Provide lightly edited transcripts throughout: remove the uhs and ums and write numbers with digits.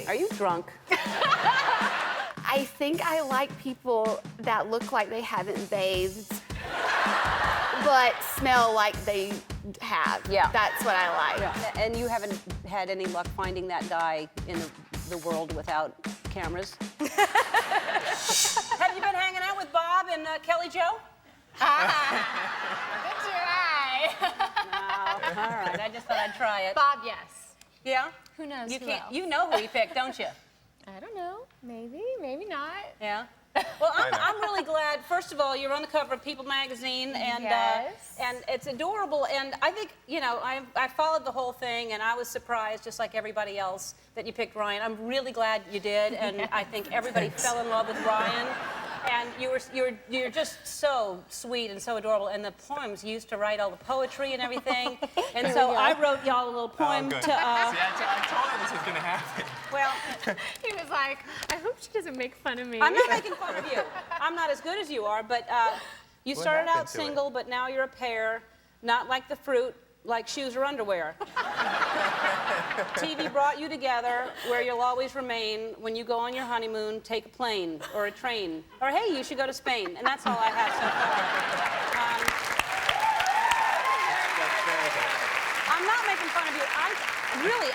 everybody. Are you drunk? I think I like people that look like they haven't bathed, but smell like they have. Yeah. That's what I like. Yeah. And you haven't had any luck finding that guy in the world without cameras? Have you been hanging out with Bob and Kelly Jo? Good try. No. All right. I just thought I'd try it. Bob, yes. Yeah? Who knows You who can't. else? You know who he picked, don't you? I don't know. Maybe, maybe not. Yeah. Well, I'm really glad. First of all, you're on the cover of People magazine, and Yes. and it's adorable. And I think, you know, I followed the whole thing, and I was surprised, just like everybody else, that you picked Ryan. I'm really glad you did, and I think everybody fell in love with Ryan. And you're just so sweet and so adorable. And the poems, you used to write all the poetry and everything. And so I wrote y'all a little poem to. See, I told her this was gonna happen. Well, He was like, I hope she doesn't make fun of me. I'm not making fun of you. I'm not as good as you are, but you started out happened to it? single, but now you're a pair. Not like the fruit, like shoes or underwear. TV brought you together, where you'll always remain. When you go on your honeymoon, take a plane or a train. Or hey, you should go to Spain. And that's all I have so far. I'm not making fun of you.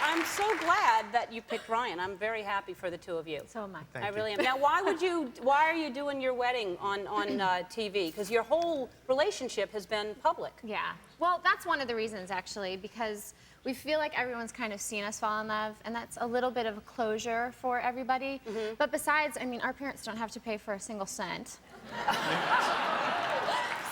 I'm so glad that you picked Ryan. I'm very happy for the two of you. So am I. I really am. Now, why are you doing your wedding on TV? Because your whole relationship has been public. Yeah. Well, that's one of the reasons, actually, because we feel like everyone's kind of seen us fall in love, and that's a little bit of a closure for everybody. But besides, I mean, our parents don't have to pay for a single cent.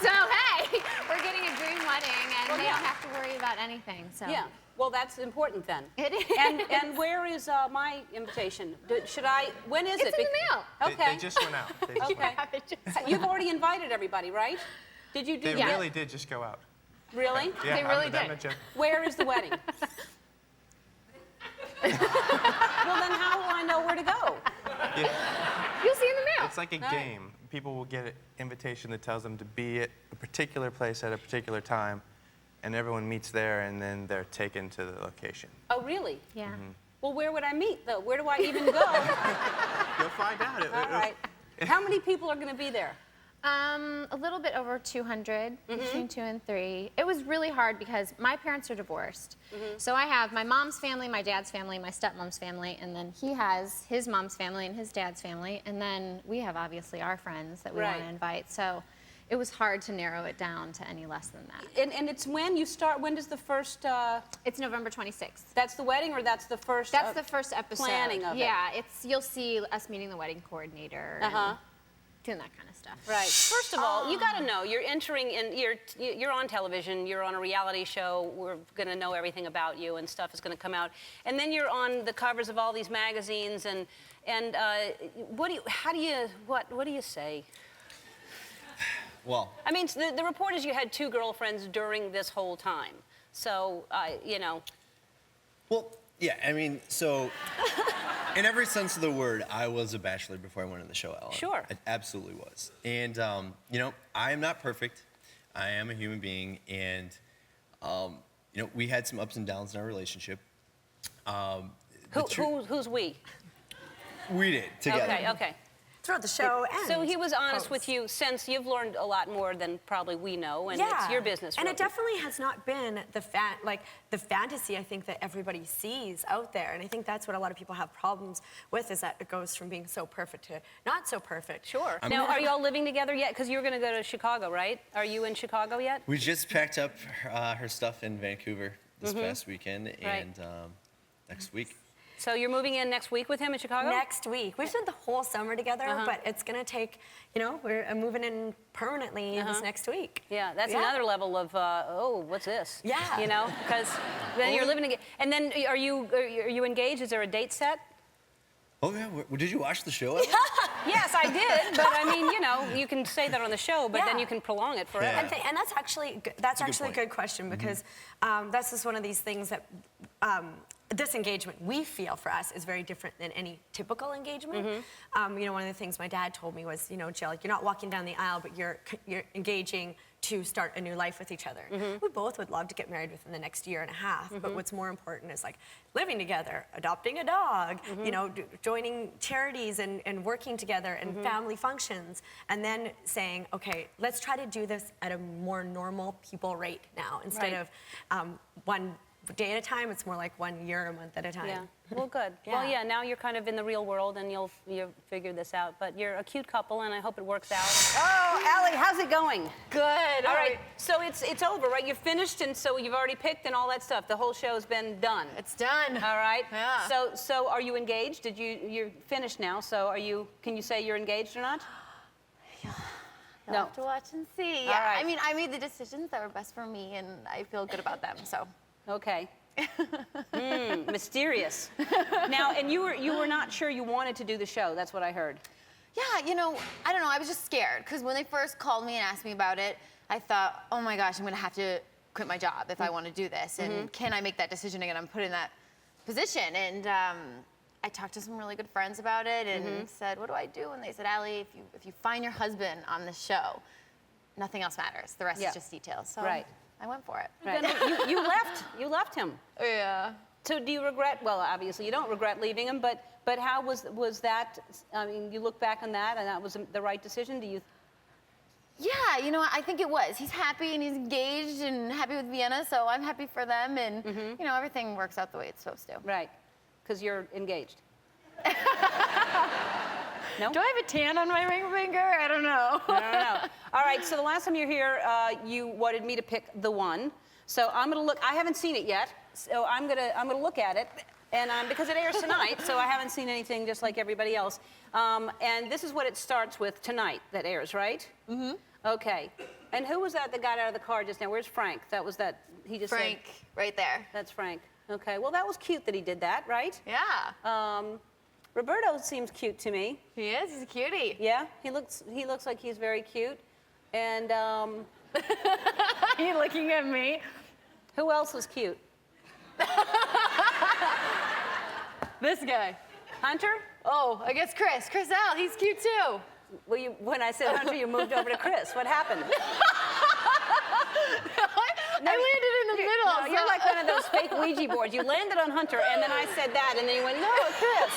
So, hey, we're getting a dream wedding, and they don't have to worry about anything. So. Yeah. Well, that's important then. It is. And where is my invitation? When is it? It's in the mail. Okay. They just went out. They just went out. You've already invited everybody, right? Did you do They that? really did just go out. Really? Yeah, They really I'm did. not joking. Where is the wedding? Well, then how will I know where to go? Yeah, You'll see in the mail. it's like a game. People will get an invitation that tells them to be at a particular place at a particular time, and everyone meets there, and then they're taken to the location. Oh, really? Yeah. Well, where would I meet, though? Where do I even go? You'll find out. All right. How many people are going to be there? A little bit over 200, between 2 and 3. It was really hard because my parents are divorced. So I have my mom's family, my dad's family, my stepmom's family, and then he has his mom's family and his dad's family, and then we have obviously our friends that we want to invite. So it was hard to narrow it down to any less than that. And it's when you start, when does the first... It's November 26th. That's the wedding, or that's the first... That's the first episode. planning of it. Yeah, you'll see us meeting the wedding coordinator and doing that kind of stuff. Right. First of all, you got to know, you're entering in, you're on television, you're on a reality show, we're going to know everything about you and stuff is going to come out. And then you're on the covers of all these magazines and what do you say? Well, I mean, the report is you had 2 girlfriends during this whole time. So, you know. well, yeah, I mean, so in every sense of the word, I was a bachelor before I went on the show, Ellen. Sure. I absolutely was. And, you know, I am not perfect. I am a human being. And, you know, we had some ups and downs in our relationship. Who's we? We did, together. Okay. Throughout the show and So he was honest post. with you, since you've learned a lot more than probably we know, and Yeah. it's your business. And really. it definitely has not been the fantasy I think that everybody sees out there. And I think that's what a lot of people have problems with, is that it goes from being so perfect to not so perfect. Sure. Now, are you all living together yet? Because you're going to go to Chicago, right? Are you in Chicago yet? We just packed up her stuff in Vancouver this past weekend, and next week. So you're moving in next week with him in Chicago? Next week. We've spent the whole summer together, but it's going to take, you know, we're moving in permanently this next week. Yeah, that's another level of, oh, what's this? Yeah. You know, because then you're living together. And then are you engaged? Is there a date set? Oh, yeah. Did you watch the show? Yes, I did. But I mean, you know, you can say that on the show, but then you can prolong it forever. Yeah. And that's actually a good question, because that's just one of these things that this engagement we feel for us is very different than any typical engagement. You know, one of the things my dad told me was, you know, Jill, you're not walking down the aisle, but you're engaging to start a new life with each other. We both would love to get married within the next year and a half, but what's more important is like living together, adopting a dog, you know, joining charities and working together and family functions, and then saying, okay, let's try to do this at a more normal people rate now. Instead of one day at a time, it's more like 1 year, a month at a time. Yeah. Well, good. Well, yeah, now you're kind of in the real world and you'll figure this out. But you're a cute couple and I hope it works out. Oh, Allie, how's it going? Good. All right. So it's over, right? You're finished and so you've already picked and all that stuff. The whole show's been done. It's done. All right. Yeah. So are you engaged? You're finished now. So can you say you're engaged or not? You'll No. have to watch and see. All Yeah. right. I mean, I made the decisions that were best for me, and I feel good about them. So. Okay. Mysterious. Now, and you were not sure you wanted to do the show. That's what I heard. Yeah, you know, I don't know. I was just scared because when they first called me and asked me about it, I thought, oh my gosh, I'm gonna have to quit my job if I want to do this, and can I make that decision again? I'm put in that position, and I talked to some really good friends about it and said, what do I do? And they said, Allie, if you find your husband on the show, nothing else matters. The rest is just details. So Right. I went for it. Right. You left him. Yeah. So do you regret? Well, obviously you don't regret leaving him, but how was that? I mean, you look back on that, and that was the right decision. Do you? Yeah, you know, I think it was. He's happy and he's engaged and happy with Vienna, so I'm happy for them, and you know, everything works out the way it's supposed to. Right, because you're engaged. No? Do I have a tan on my ring finger? I don't know. I don't know. All right, so the last time you were here, you wanted me to pick the one. So I'm gonna look. I haven't seen it yet, so I'm gonna look at it, and because it airs tonight, so I haven't seen anything just like everybody else. And this is what it starts with tonight that airs, right? Okay. And who was that got out of the car just now? Where's Frank? That was that he just Frank, said. right there. That's Frank. Okay. Well, that was cute that he did that, right? Yeah. Roberto seems cute to me. He is. He's a cutie. Yeah. He looks like he's very cute. And Are you looking at me? who else was cute? This guy. Hunter? Oh, I guess Chris. Chris Al, he's cute too. Well, when I said Hunter, you moved over to Chris. What happened? I landed in the middle. No, you're like one of those fake Ouija boards. You landed on Hunter, and then I said that, and then you went, no, Chris.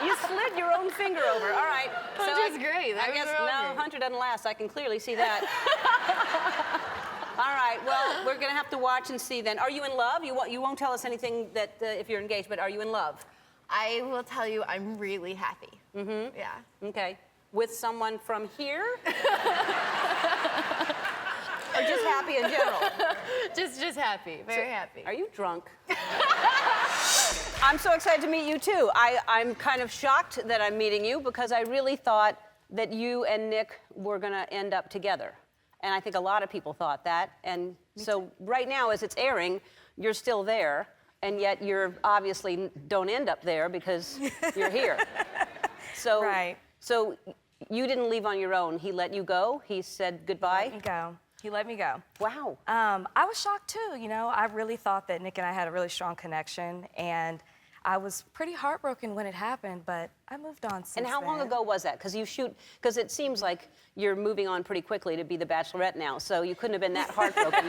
You slid your own finger over. All right. Hunter's great. I guess no, Hunter doesn't last. I can clearly see that. All right. Well, we're gonna have to watch and see then. Are you in love? You won't tell us anything that if you're engaged, but are you in love? I will tell you, I'm really happy. Yeah. Okay. With someone from here? Or just happy in general? Just happy. Very happy. Are you drunk? I'm so excited to meet you too. I'm kind of shocked that I'm meeting you because I really thought that you and Nick were gonna end up together. And I think a lot of people thought that. And so right now, as it's airing, you're still there, and yet you're obviously don't end up there because you're here. So, Right. So you didn't leave on your own. He let you go? He said goodbye? Let me go. He let me go. Wow. I was shocked too, you know. I really thought that Nick and I had a really strong connection, and I was pretty heartbroken when it happened, but I moved on since And how long then. ago was that? Because it seems like you're moving on pretty quickly to be the Bachelorette now, so you couldn't have been that heartbroken.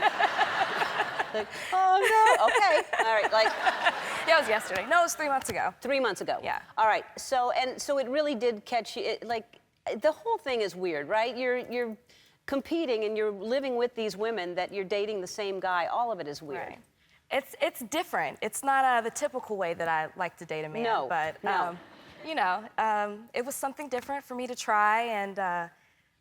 Like, oh no, okay, all right, like Yeah, it was yesterday. No, it was 3 months ago. 3 months ago. Yeah. All right, so it really did catch you, the whole thing is weird, right? You're competing and you're living with these women that you're dating the same guy, all of it is weird. Right. It's different. It's not the typical way that I like to date a man. No, But, no. you know, it was something different for me to try, and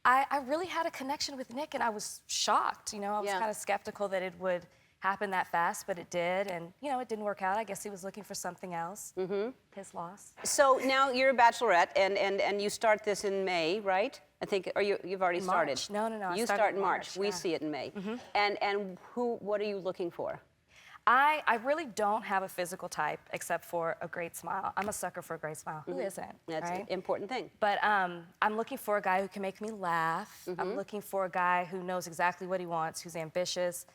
I really had a connection with Nick, and I was shocked. You know, I was Yeah. kind of skeptical that it would happen that fast, but it did, and, you know, it didn't work out. I guess he was looking for something else. Mm-hmm. His loss. So now you're a Bachelorette, and you start this in May, right? I think, or you've already In started. March. No, I You started start in in March. March, We yeah. see it in May. Mm-hmm. And what are you looking for? I really don't have a physical type except for a great smile. I'm a sucker for a great smile. Who isn't? That's right? an important thing. But I'm looking for a guy who can make me laugh. Mm-hmm. I'm looking for a guy who knows exactly what he wants, who's ambitious,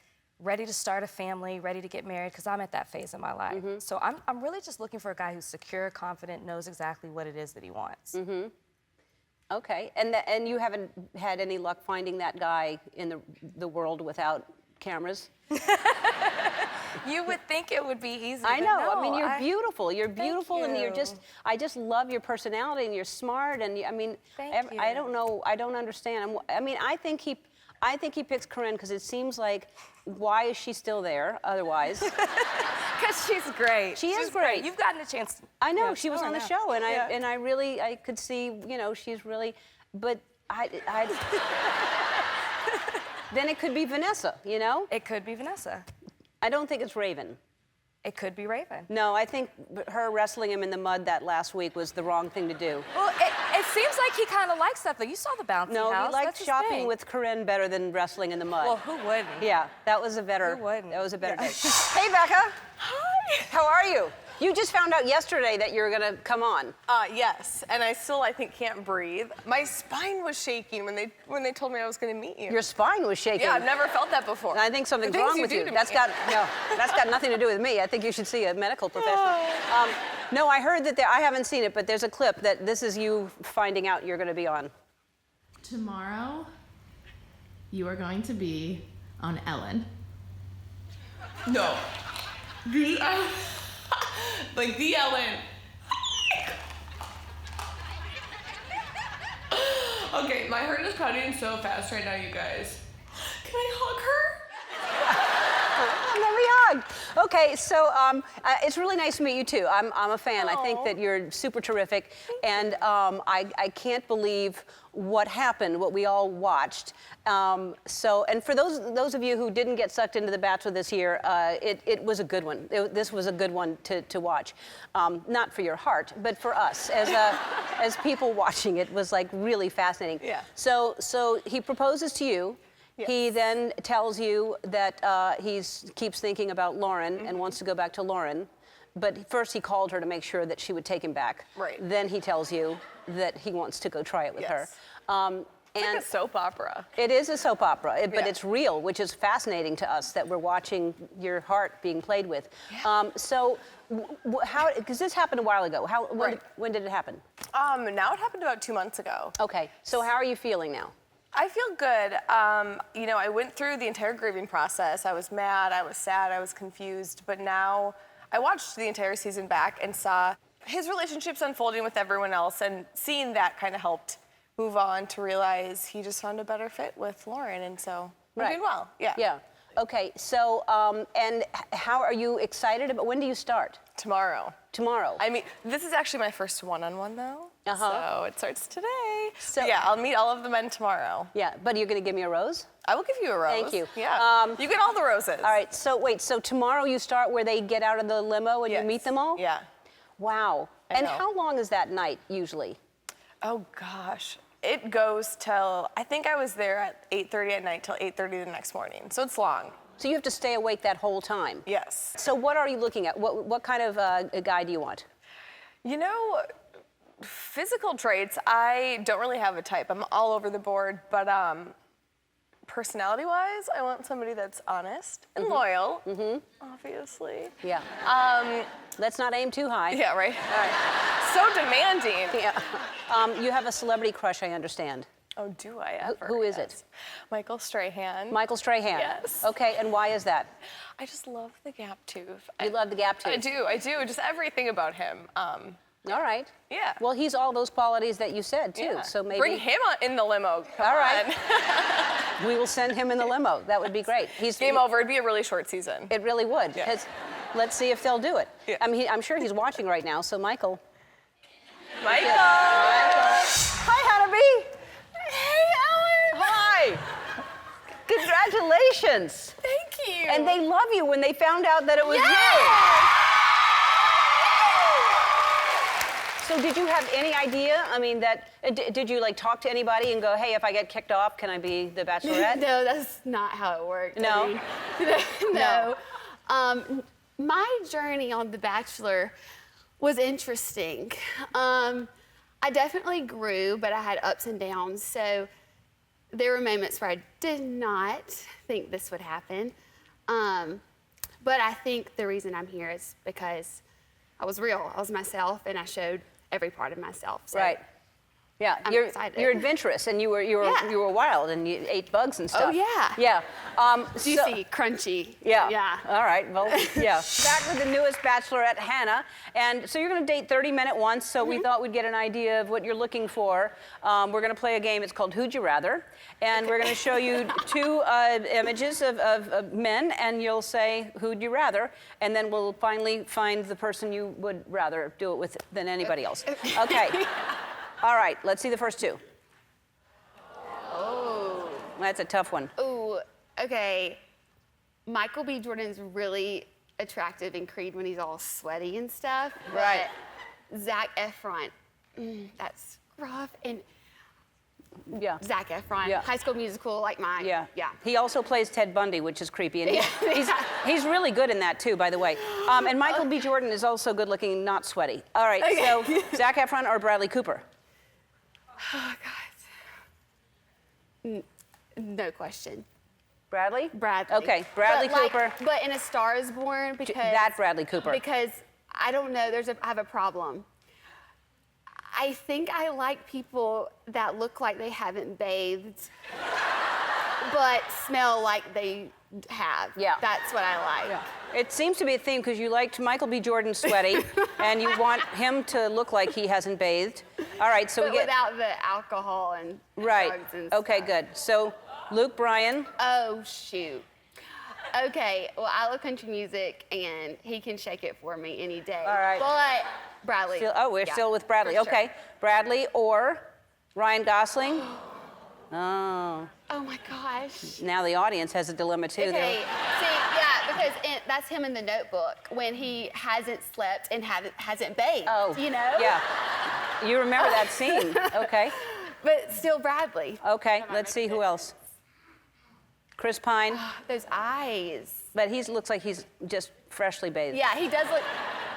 ready to start a family, ready to get married, because I'm at that phase in my life. Mm-hmm. So I'm really just looking for a guy who's secure, confident, knows exactly what it is that he wants. Mm-hmm. Okay, and you haven't had any luck finding that guy in the world without cameras? You would think it would be easy. I but know. no, I mean, you're beautiful. You're beautiful, and you. I just love your personality, and you're smart, and I mean, I don't know. I don't understand. I mean, I think he picks Corinne because it seems like, why is she still there otherwise? Because she's great. She is great. You've gotten a chance to. I know, Yeah. she was Oh, on the I know. show, and Yeah. I really, I could see, you know, she's really, but then it could be Vanessa, you know? It could be Vanessa. I don't think it's Raven. It could be Raven. No, I think her wrestling him in the mud that last week was the wrong thing to do. Well, it seems like he kind of likes that, though. You saw the bouncy No, house. he liked That's his shopping thing. with Corinne better than wrestling in the mud. Well, who wouldn't? Yeah, that was a better. Who wouldn't? That was a better Yeah. day. Hey, Becca. Hi. How are you? You just found out yesterday that you were gonna come on. Yes, and I still, I think, can't breathe. My spine was shaking when they told me I was going to meet you. Your spine was shaking. Yeah, I've never felt that before. And I think something's The things wrong with do you. to me. That's got nothing to do with me. I think you should see a medical professional. No, I heard that I haven't seen it, but there's a clip that this is you finding out you're going to be on. Tomorrow, you are going to be on Ellen. No. The like the Ellen. Okay, my heart is pounding so fast right now, you guys. Can I hug her? Let me hug. Okay, so it's really nice to meet you too. I'm a fan. I think that you're super terrific, and I can't believe what happened, what we all watched. And for those of you who didn't get sucked into The Bachelor this year, it was a good one. This was a good one to watch. Not for your heart, but for us as people watching it was like really fascinating. Yeah. So he proposes to you. Yes. He then tells you that he keeps thinking about Lauren and wants to go back to Lauren. But first he called her to make sure that she would take him back. Right. Then he tells you that he wants to go try it with Yes. her. It's like a soap opera. It is a soap opera, but Yeah. it's real, which is fascinating to us that we're watching your heart being played with. Yeah. How, because this happened a while ago. Right. When did it happen? Now it happened about 2 months ago. Okay, so how are you feeling now? I feel good. You know, I went through the entire grieving process. I was mad, I was sad, I was confused, but now I watched the entire season back and saw his relationships unfolding with everyone else, and seeing that kind of helped move on to realize he just found a better fit with Lauren, and so we're doing well. Yeah. Yeah. Okay, so, and how are you excited about, when do you start? Tomorrow. Tomorrow. I mean, this is actually my first one-on-one though. Uh-huh. So it starts today. So- Yeah, I'll meet all of the men tomorrow. Yeah, but you're going to give me a rose? I will give you a rose. Thank you. Yeah. You get all the roses. All right, so wait, so tomorrow you start where they get out of the limo and you Yes. meet them all? Yeah. Wow. I And know. how long is that night usually? Oh gosh. It goes till, I think I was there at 8:30 at night till 8:30 the next morning. So it's long. So you have to stay awake that whole time? Yes. So what are you looking at? What kind of a guy do you want? You know, physical traits, I don't really have a type. I'm all over the board, but personality-wise, I want somebody that's honest and loyal, obviously. Yeah. Let's not aim too high. Yeah, right? All right. So demanding. Yeah. You have a celebrity crush, I understand. Oh, do I ever? Who is it? Yes. Michael Strahan. Michael Strahan. Yes. Okay, and why is that? I just love the gap tooth. You love the gap tooth. I do. Just everything about him. All right. Yeah. Well, he's all those qualities that you said too. Yeah. So maybe Bring him in the limo. Come All right. on. we will send him in the limo. That would be great. Game over. It'd be a really short season. It really would. Yeah. 'Cause let's see if they'll do it. Yeah. I mean, I'm sure he's watching right now. So Michael. Michael. Hi, Hannah. Hey, Ellen. Hi. Congratulations. Thank you. And they love you when they found out that it was you. So did you have any idea? I mean, did you like talk to anybody and go, hey, if I get kicked off, can I be the Bachelorette? No, that's not how it worked. No? No. My journey on The Bachelor was interesting. I definitely grew, but I had ups and downs. So there were moments where I did not think this would happen. But I think the reason I'm here is because I was real. I was myself, and I showed every part of myself. So Right. Yeah, I'm you're excited. you're adventurous, and you were wild, and you ate bugs and stuff. Oh, yeah. Yeah. Juicy, crunchy. Yeah. Yeah. All right. Well, yeah. Back with the newest Bachelorette, Hannah. And so you're going to date 30-minute once, so we thought we'd get an idea of what you're looking for. We're going to play a game. It's called Who'd You Rather? And we're going to show you two images of men, and you'll say, who'd you rather? And then we'll finally find the person you would rather do it with than anybody else. Okay. All right. Let's see the first two. Oh. That's a tough one. Ooh, okay. Michael B. Jordan's really attractive in Creed when he's all sweaty and stuff. Right. But Zac Efron, that's rough. And Yeah. Zac Efron, Yeah. High School Musical, like mine. Yeah. Yeah. He also plays Ted Bundy, which is creepy. And he's really good in that, too, by the way. And Michael B. Jordan is also good looking, not sweaty. All right, so Zac Efron or Bradley Cooper? Oh, God. No question. Bradley? Bradley. Okay, Bradley But, Cooper. But in A Star Is Born, because... That Bradley Cooper. Because, I don't know, I have a problem. I think I like people that look like they haven't bathed, but smell like they have. Yeah. That's what I like. Yeah. It seems to be a theme because you liked Michael B. Jordan sweaty, and you want him to look like he hasn't bathed. All right, so But we get... without the alcohol and Right. drugs and Okay, stuff. good. So Luke Bryan. Oh, shoot. Okay, well, I love country music, and he can shake it for me any day. All right. But Bradley. We're yeah, still with Bradley. for sure. Okay. Bradley or Ryan Gosling? Oh. Oh, my gosh. Now the audience has a dilemma, too. Okay, see, yeah, because that's him in The Notebook when he hasn't slept and hasn't bathed. Oh. You know? Yeah. You remember that scene. Okay. But still Bradley. Okay. Let's see who else. Chris Pine. Those eyes. But he looks like he's just freshly bathed. Yeah, he does look.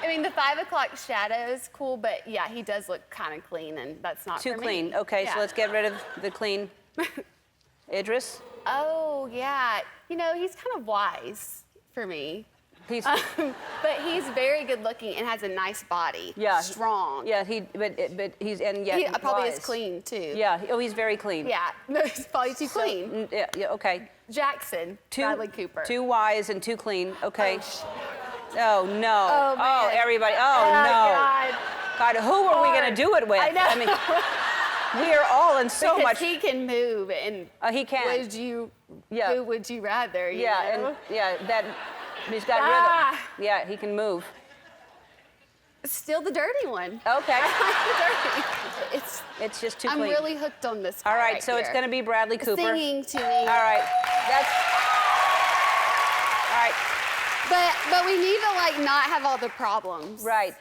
I mean, the 5 o'clock shadow is cool, but yeah, he does look kind of clean, and that's not Too for clean. me. Okay, Yeah. so let's get rid of the clean. Idris. Oh yeah, you know he's kind of wise for me. He's But he's very good looking and has a nice body. yeah Strong. Yeah, but he's and yet He probably wise. is clean too. Yeah. Oh, he's very clean. Yeah. No, he's probably too clean. Yeah. Okay. Jackson. Bradley Cooper. Too wise and too clean. Okay. Oh, Oh no. Oh, man. Everybody. Oh no. God. Who are we gonna do it with? I know. mean, we are all in so Because much. he can move, and He can. Would you? Yeah. Who would you rather? You Yeah, know? and that he's got Ah. rhythm. Yeah, he can move. Still the dirty one. Okay. The dirty. It's just too I'm clean. really hooked on this guy. All right, right so it's here. going to be Bradley Cooper. Singing to me. All right. All right. But we need to like not have all the problems. Right.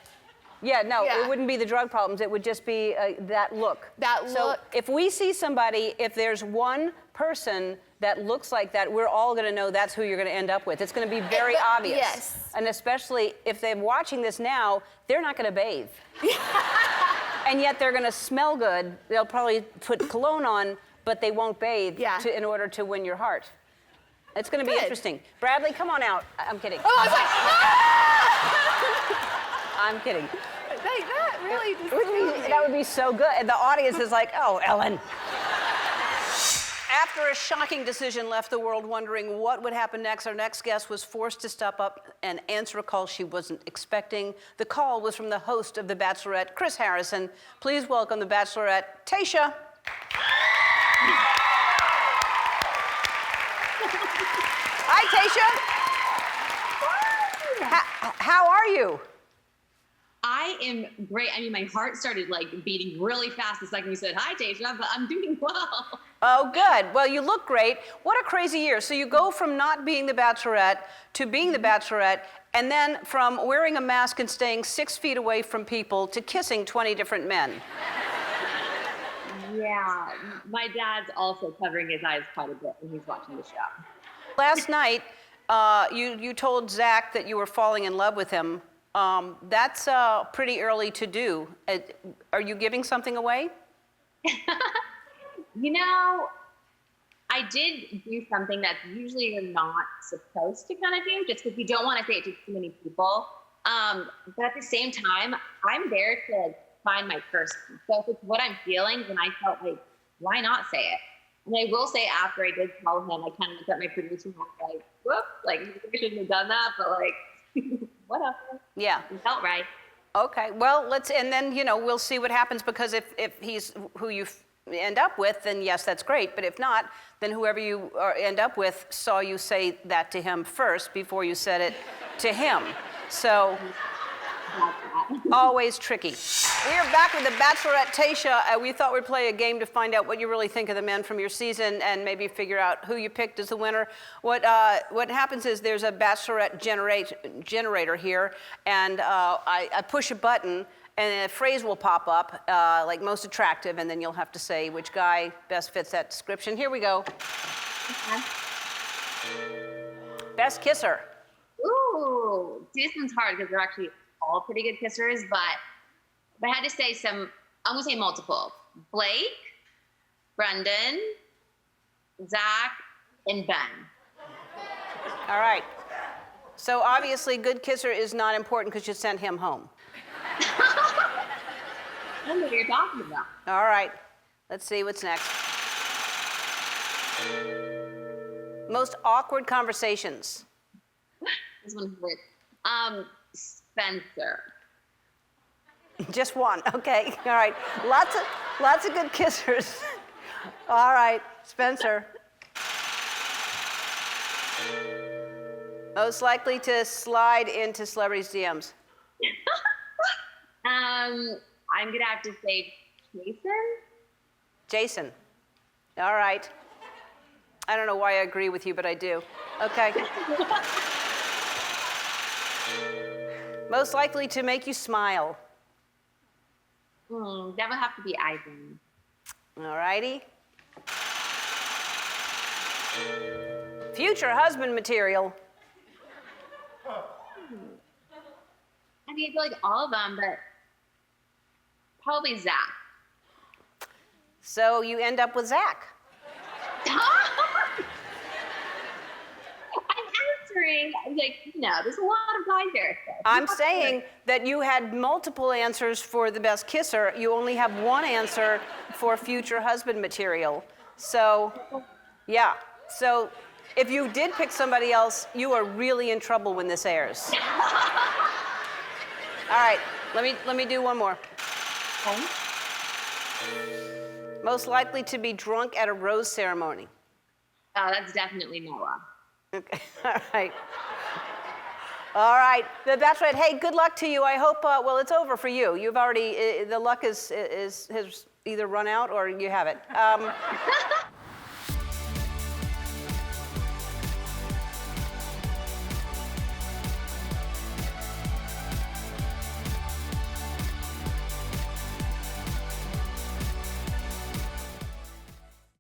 Yeah, no, Yeah. it wouldn't be the drug problems. It would just be that look. That So look. if we see somebody, if there's one person that looks like that, we're all going to know that's who you're going to end up with. It's going to be very obvious. Yes. And especially if they're watching this now, they're not going to bathe. And yet they're going to smell good. They'll probably put cologne on, but they won't bathe in order to win your heart. It's going to be Good. interesting. Bradley, come on out. I'm kidding. Oh, I was like, ah! I'm kidding. Like, that really just That would be so good. And the audience is like, oh, Ellen. After a shocking decision left the world wondering what would happen next, our next guest was forced to step up and answer a call she wasn't expecting. The call was from the host of The Bachelorette, Chris Harrison. Please welcome the Bachelorette, Tayshia. Hi, Tayshia. How are you? I am great. I mean, my heart started like beating really fast the second you said hi, Tayshia, but I'm doing well. Oh, good. Well, you look great. What a crazy year. So you go from not being the Bachelorette to being the Bachelorette, and then from wearing a mask and staying 6 feet away from people to kissing 20 different men. Yeah, my dad's also covering his eyes quite a bit when he's watching the show. Last night, you told Zach that you were falling in love with him. That's pretty early to do. Are you giving something away? You know, I did do something that usually you're not supposed to kind of do, just because you don't want to say it to too many people. But at the same time, I'm there to like, find my person. So if it's what I'm feeling, then I felt like, why not say it? And I will say after I did tell him, I kind of looked at my producer and I was like, whoop, like, I shouldn't have done that, but like, whatever. Yeah. It felt right. Okay, well, and then, we'll see what happens, because if he's who you end up with, then yes, that's great. But if not, then whoever you end up with saw you say that to him first before you said it to him. So, always tricky. We are back with the Bachelorette Tayshia. We thought we'd play a game to find out what you really think of the men from your season and maybe figure out who you picked as the winner. What happens is there's a Bachelorette generator here, and I push a button, and a phrase will pop up, like most attractive, and then you'll have to say which guy best fits that description. Here we go. Okay. Best kisser. Ooh, see, this one's hard because they're actually all pretty good kissers, but if I had to say I'm gonna say multiple. Blake, Brendan, Zach, and Ben. All right. So obviously, good kisser is not important because you sent him home. I don't know what you're talking about. All right. Let's see what's next. Most awkward conversations. This one's weird. Spencer. Just one. Okay. All right. Lots of good kissers. All right. Spencer. Most likely to slide into celebrities' DMs. I'm gonna have to say Jason. Jason. All right. I don't know why I agree with you, but I do. Okay. Most likely to make you smile. That would have to be Ivan. All righty. Future husband material. I mean, I feel like all of them, but probably Zach. So you end up with Zach. I'm answering, like, there's a lot of guys there. So I'm saying that you had multiple answers for the best kisser. You only have one answer for future husband material. So, yeah. So if you did pick somebody else, you are really in trouble when this airs. All right, let me do one more. Okay. Most likely to be drunk at a rose ceremony. Oh, that's definitely Noah. Okay, all right. All right, the Bachelorette, hey, good luck to you. I hope, well, it's over for you. You've already, the luck has either run out or you have it.